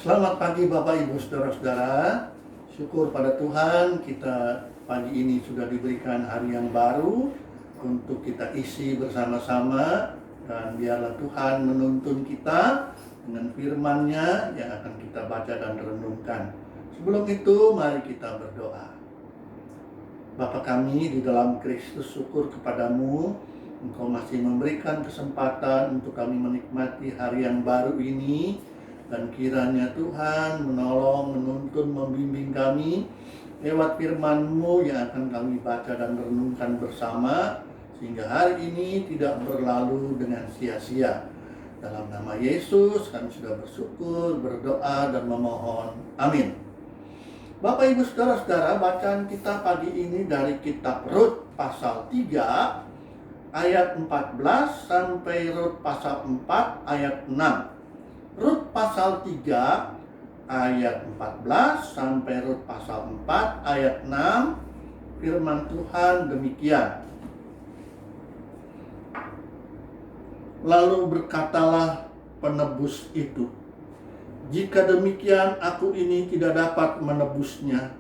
Selamat pagi Bapak Ibu Saudara-saudara. Syukur pada Tuhan kita pagi ini sudah diberikan hari yang baru untuk kita isi bersama-sama, dan biarlah Tuhan menuntun kita dengan firman-Nya yang akan kita baca dan renungkan. Sebelum itu mari kita berdoa. Bapa kami di dalam Kristus, syukur kepadamu, Engkau masih memberikan kesempatan untuk kami menikmati hari yang baru ini. Dan kiranya Tuhan menolong, menuntun, membimbing kami lewat firman-Mu yang akan kami baca dan renungkan bersama, sehingga hari ini tidak berlalu dengan sia-sia. Dalam nama Yesus kami sudah bersyukur, berdoa, dan memohon. Amin. Bapak Ibu Saudara-saudara, bacaan kita pagi ini dari kitab Rut pasal 3 ayat 14 sampai Rut pasal 4 ayat 6. Rut pasal 3 ayat 14 sampai Rut pasal 4 ayat 6. Firman Tuhan demikian. Lalu berkatalah penebus itu, "Jika demikian aku ini tidak dapat menebusnya,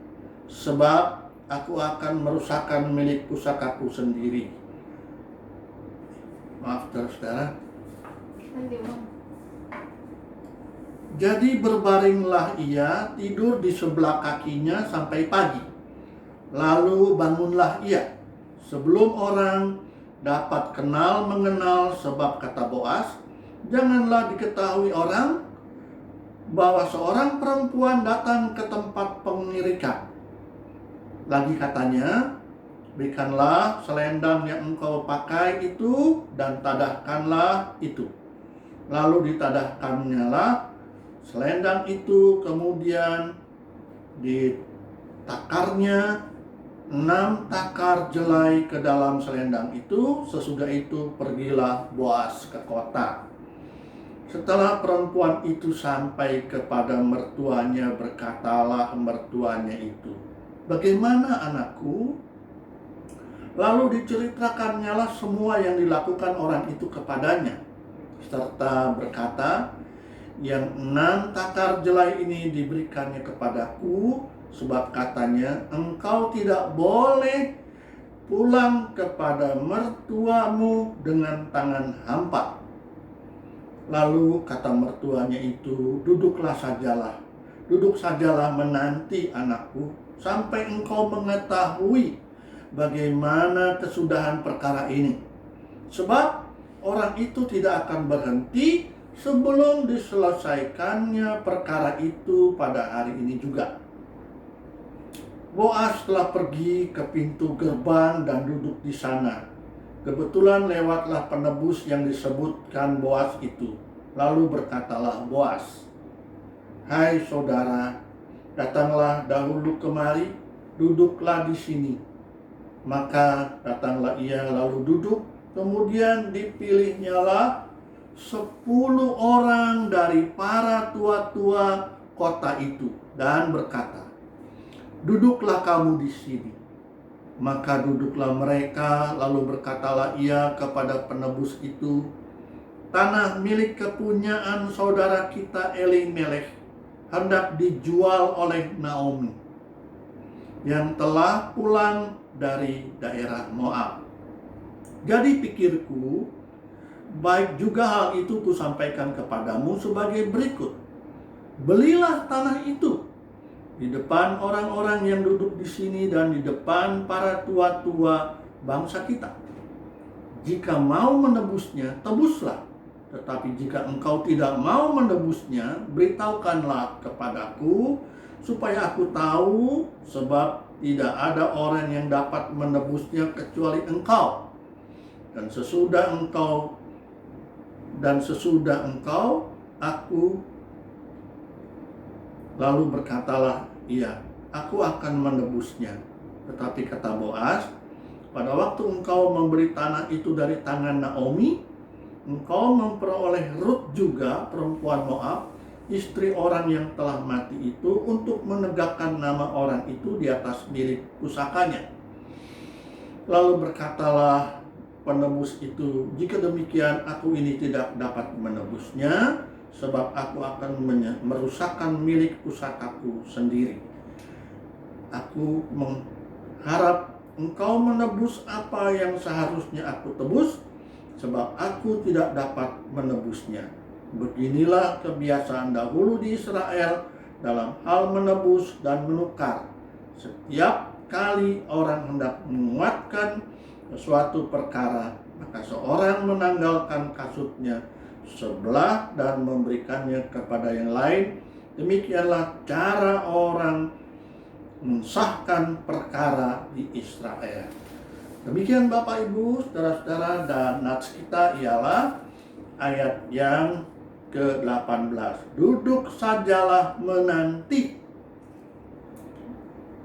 sebab aku akan merusakkan milik pusakaku sendiri." Maaf saudara. Jadi berbaringlah ia tidur di sebelah kakinya sampai pagi. Lalu bangunlah ia sebelum orang dapat kenal mengenal, sebab kata Boas, "Janganlah diketahui orang bahwa seorang perempuan datang ke tempat pengirikan." Lagi katanya, "Berikanlah selendang yang engkau pakai itu dan tadahkanlah itu." Lalu ditadahkannya lah selendang itu, kemudian ditakarnya 6 takar jelai ke dalam selendang itu. Sesudah itu pergilah Boas ke kota. Setelah perempuan itu sampai kepada mertuanya, berkatalah mertuanya itu, "Bagaimana anakku?" Lalu diceritakannya lah semua yang dilakukan orang itu kepadanya, serta berkata, "Yang 6 takar jelai ini diberikannya kepadaku, sebab katanya, engkau tidak boleh pulang kepada mertuamu dengan tangan hampa." Lalu kata mertuanya itu, duduk sajalah menanti anakku, sampai engkau mengetahui bagaimana kesudahan perkara ini. Sebab orang itu tidak akan berhenti sebelum diselesaikannya perkara itu pada hari ini juga. Boas telah pergi ke pintu gerbang dan duduk di sana. Kebetulan lewatlah penebus yang disebutkan Boas itu. Lalu berkatalah Boas, "Hai saudara, datanglah dahulu kemari, duduklah di sini." Maka datanglah ia lalu duduk, kemudian dipilihnyalah 10 orang dari para tua-tua kota itu dan berkata, "Duduklah kamu di sini." Maka duduklah mereka. Lalu berkatalah ia kepada penebus itu, "Tanah milik kepunyaan saudara kita Elimelech hendak dijual oleh Naomi, yang telah pulang dari daerah Moab. Jadi pikirku, baik juga hal itu kusampaikan kepadamu sebagai berikut. Belilah tanah itu di depan orang-orang yang duduk di sini dan di depan para tua-tua bangsa kita. Jika mau menebusnya, tebuslah. Tetapi jika engkau tidak mau menebusnya, beritahukanlah kepadaku, supaya aku tahu, sebab tidak ada orang yang dapat menebusnya kecuali engkau. Dan sesudah engkau, aku." Lalu berkatalah ia, "Aku akan menebusnya." Tetapi kata Boas, "Pada waktu engkau memberi tanah itu dari tangan Naomi, engkau memperoleh Rut juga, perempuan Moab, istri orang yang telah mati itu, untuk menegakkan nama orang itu di atas milik pusakanya." Lalu berkatalah penebus itu, "Jika demikian aku ini tidak dapat menebusnya, sebab aku akan merusakkan milik pusakaku sendiri. Aku mengharap engkau menebus apa yang seharusnya aku tebus, sebab aku tidak dapat menebusnya. Beginilah kebiasaan dahulu di Israel dalam hal menebus dan menukar. Setiap kali orang hendak menguatkan suatu perkara, maka seorang menanggalkan kasutnya sebelah dan memberikannya kepada yang lain. Demikianlah cara orang mensahkan perkara di Israel. Demikian Bapak Ibu, saudara-saudara, dan nats kita ialah ayat yang ke-18. Duduk sajalah menanti,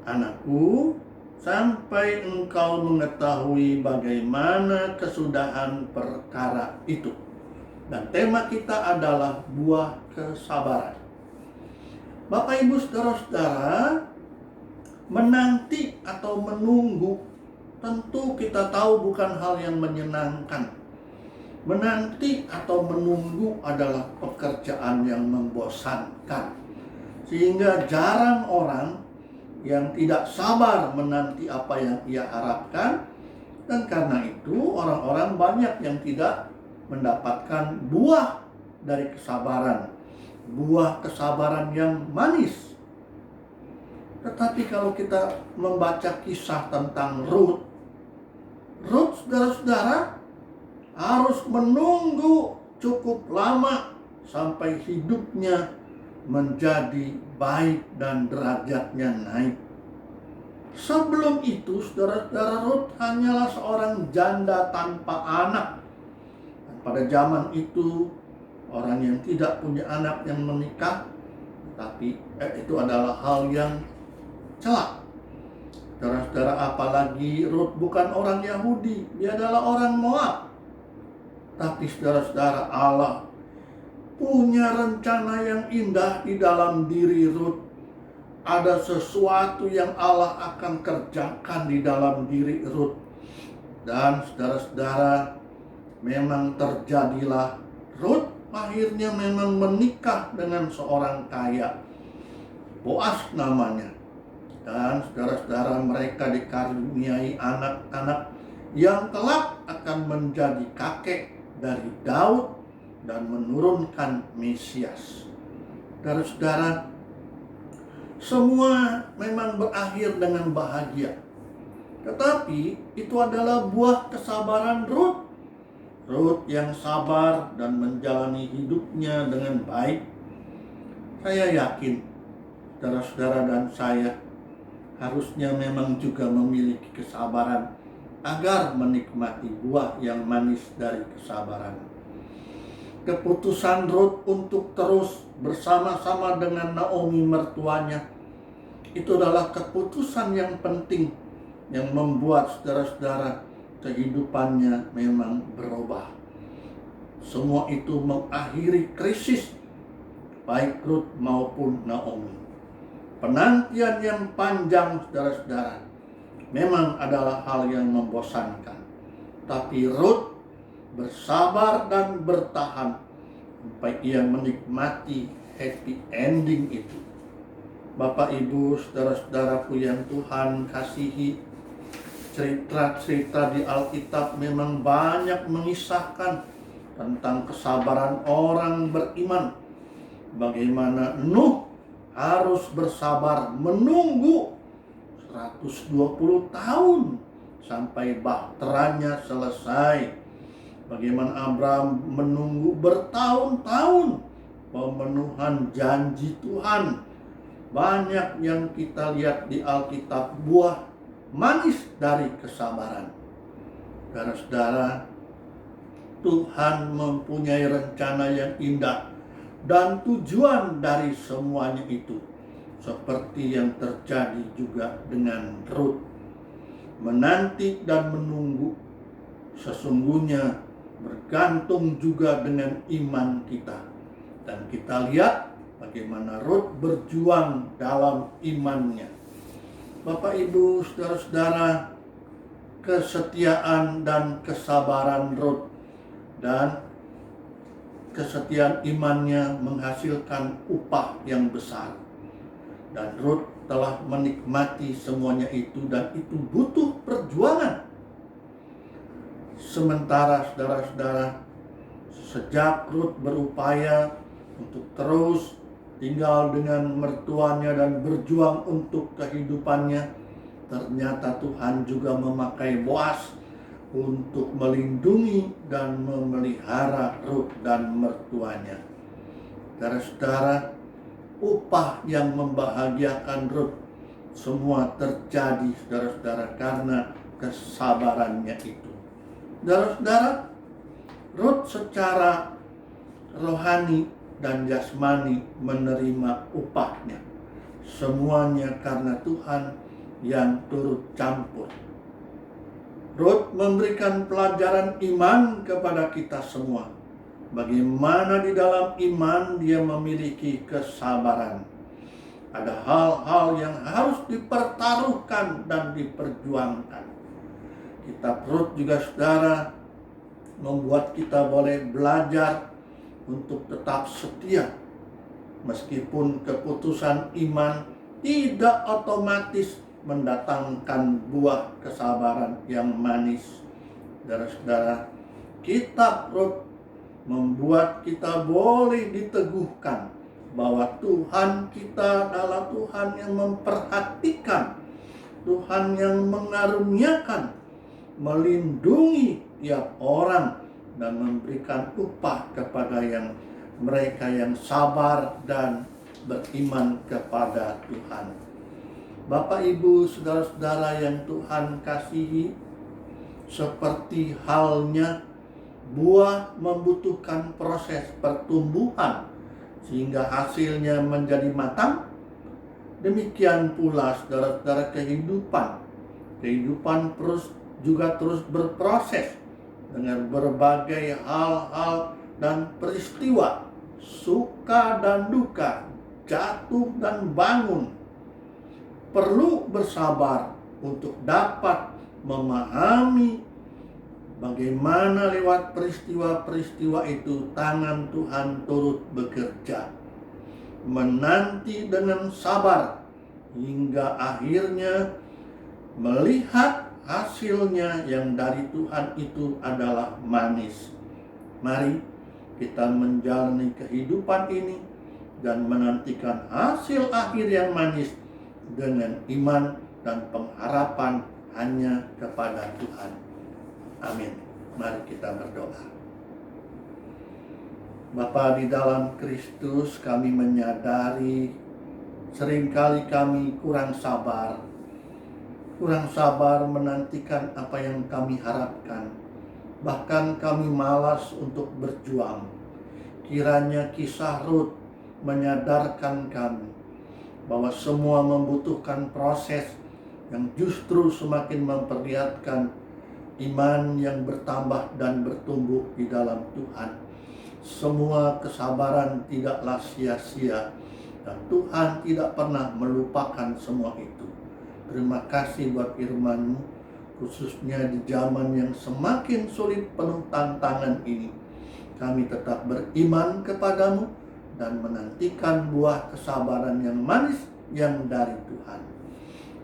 anakku, sampai engkau mengetahui bagaimana kesudahan perkara itu. Dan tema kita adalah buah kesabaran. Bapak Ibu, saudara-saudara, menanti atau menunggu tentu kita tahu bukan hal yang menyenangkan. Menanti atau menunggu adalah pekerjaan yang membosankan, sehingga jarang orang yang tidak sabar menanti apa yang ia harapkan. Dan karena itu orang-orang banyak yang tidak mendapatkan buah dari kesabaran, buah kesabaran yang manis. Tetapi kalau kita membaca kisah tentang Ruth, saudara-saudara, harus menunggu cukup lama sampai hidupnya menjadi baik dan derajatnya naik. Sebelum itu, saudara-saudara, Ruth hanyalah seorang janda tanpa anak. Dan pada zaman itu, orang yang tidak punya anak yang menikah, tapi itu adalah hal yang celak. Saudara-saudara, apalagi Ruth bukan orang Yahudi, dia adalah orang Moab. Tapi saudara-saudara, Allah punya rencana yang indah di dalam diri Ruth. Ada sesuatu yang Allah akan kerjakan di dalam diri Ruth. Dan saudara-saudara, memang terjadilah Ruth akhirnya memang menikah dengan seorang kaya, Boas namanya. Dan saudara-saudara, mereka dikaruniai anak-anak yang kelak akan menjadi kakek dari Daud dan menurunkan Mesias. Saudara-saudara, semua memang berakhir dengan bahagia. Tetapi itu adalah buah kesabaran Ruth. Ruth yang sabar dan menjalani hidupnya dengan baik. Saya yakin saudara-saudara dan saya harusnya memang juga memiliki kesabaran agar menikmati buah yang manis dari kesabaran. Keputusan Ruth untuk terus bersama-sama dengan Naomi mertuanya, itu adalah keputusan yang penting yang membuat saudara-saudara kehidupannya memang berubah. Semua itu mengakhiri krisis baik Ruth maupun Naomi. Penantian yang panjang, saudara-saudara, memang adalah hal yang membosankan. Tapi Ruth bersabar dan bertahan sampai ia menikmati happy ending itu. Bapak Ibu, saudara-saudaraku yang Tuhan kasihi, cerita-cerita di Alkitab memang banyak mengisahkan tentang kesabaran orang beriman. Bagaimana Nuh harus bersabar menunggu 120 tahun sampai bahteranya selesai. Bagaimana Abraham menunggu bertahun-tahun pemenuhan janji Tuhan. Banyak yang kita lihat di Alkitab buah manis dari kesabaran. Saudara-saudara, Tuhan mempunyai rencana yang indah dan tujuan dari semuanya itu. Seperti yang terjadi juga dengan Ruth. Menanti dan menunggu sesungguhnya bergantung juga dengan iman kita. Dan kita lihat bagaimana Ruth berjuang dalam imannya. Bapak Ibu, saudara-saudara, kesetiaan dan kesabaran Ruth dan kesetiaan imannya menghasilkan upah yang besar. Dan Ruth telah menikmati semuanya itu, dan itu butuh perjuangan. Sementara saudara-saudara, sejak Ruth berupaya untuk terus tinggal dengan mertuanya dan berjuang untuk kehidupannya, ternyata Tuhan juga memakai Boas untuk melindungi dan memelihara Ruth dan mertuanya. Saudara-saudara, upah yang membahagiakan Ruth semua terjadi, saudara-saudara, karena kesabarannya itu. Saudara-saudara, Ruth secara rohani dan jasmani menerima upahnya. Semuanya karena Tuhan yang turut campur. Ruth memberikan pelajaran iman kepada kita semua. Bagaimana di dalam iman dia memiliki kesabaran. Ada hal-hal yang harus dipertaruhkan dan diperjuangkan. Kitab Ruth juga, saudara, membuat kita boleh belajar untuk tetap setia. Meskipun keputusan iman tidak otomatis mendatangkan buah kesabaran yang manis. Saudara-saudara, kitab Ruth membuat kita boleh diteguhkan bahwa Tuhan kita adalah Tuhan yang memperhatikan, Tuhan yang mengaruniakan, melindungi tiap orang, dan memberikan upah kepada mereka yang sabar dan beriman kepada Tuhan. Bapak, Ibu, saudara-saudara yang Tuhan kasihi, seperti halnya buah membutuhkan proses pertumbuhan sehingga hasilnya menjadi matang, demikian pula, saudara-saudara, kehidupan terus berproses dengan berbagai hal-hal dan peristiwa, suka dan duka, jatuh dan bangun. Perlu bersabar untuk dapat memahami bagaimana lewat peristiwa-peristiwa itu tangan Tuhan turut bekerja. Menanti dengan sabar hingga akhirnya melihat hasilnya yang dari Tuhan itu adalah manis. Mari kita menjalani kehidupan ini dan menantikan hasil akhir yang manis dengan iman dan pengharapan hanya kepada Tuhan. Amin. Mari kita berdoa. Bapa di dalam Kristus, kami menyadari seringkali kami kurang sabar menantikan apa yang kami harapkan. Bahkan kami malas untuk berjuang. Kiranya kisah Ruth menyadarkan kami bahwa semua membutuhkan proses yang justru semakin memperlihatkan iman yang bertambah dan bertumbuh di dalam Tuhan. Semua kesabaran tidaklah sia-sia, dan Tuhan tidak pernah melupakan semua itu. Terima kasih buat firman-Mu, khususnya di zaman yang semakin sulit penuh tantangan ini. Kami tetap beriman kepadamu dan menantikan buah kesabaran yang manis yang dari Tuhan.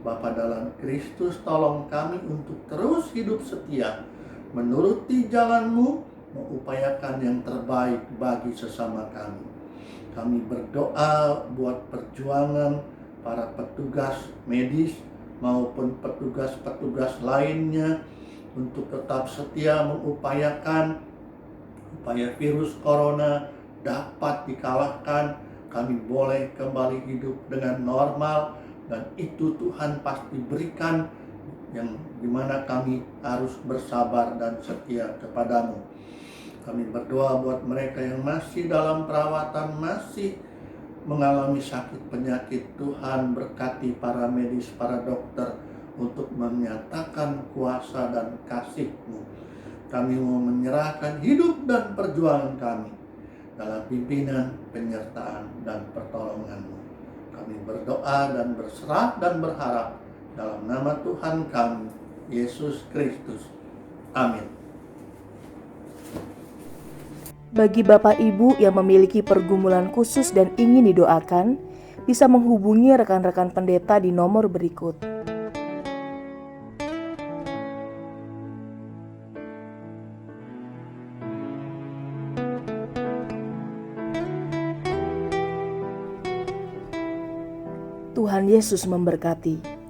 Bapa dalam Kristus, tolong kami untuk terus hidup setia, menuruti jalan-Mu, mengupayakan yang terbaik bagi sesama kami. Kami berdoa buat perjuangan para petugas medis maupun petugas-petugas lainnya untuk tetap setia mengupayakan upaya virus corona dapat dikalahkan. Kami boleh kembali hidup dengan normal, dan itu Tuhan pasti berikan, yang dimana kami harus bersabar dan setia kepadamu. Kami berdoa buat mereka yang masih dalam perawatan, masih mengalami sakit penyakit. Tuhan berkati para medis, para dokter untuk menyatakan kuasa dan kasih-Mu. Kami mau menyerahkan hidup dan perjuangan kami dalam pimpinan, penyertaan, dan pertolongan-Mu. Kami berdoa dan berserah dan berharap dalam nama Tuhan kami, Yesus Kristus. Amin. Bagi Bapak Ibu yang memiliki pergumulan khusus dan ingin didoakan, bisa menghubungi rekan-rekan pendeta di nomor berikut. Tuhan Yesus memberkati.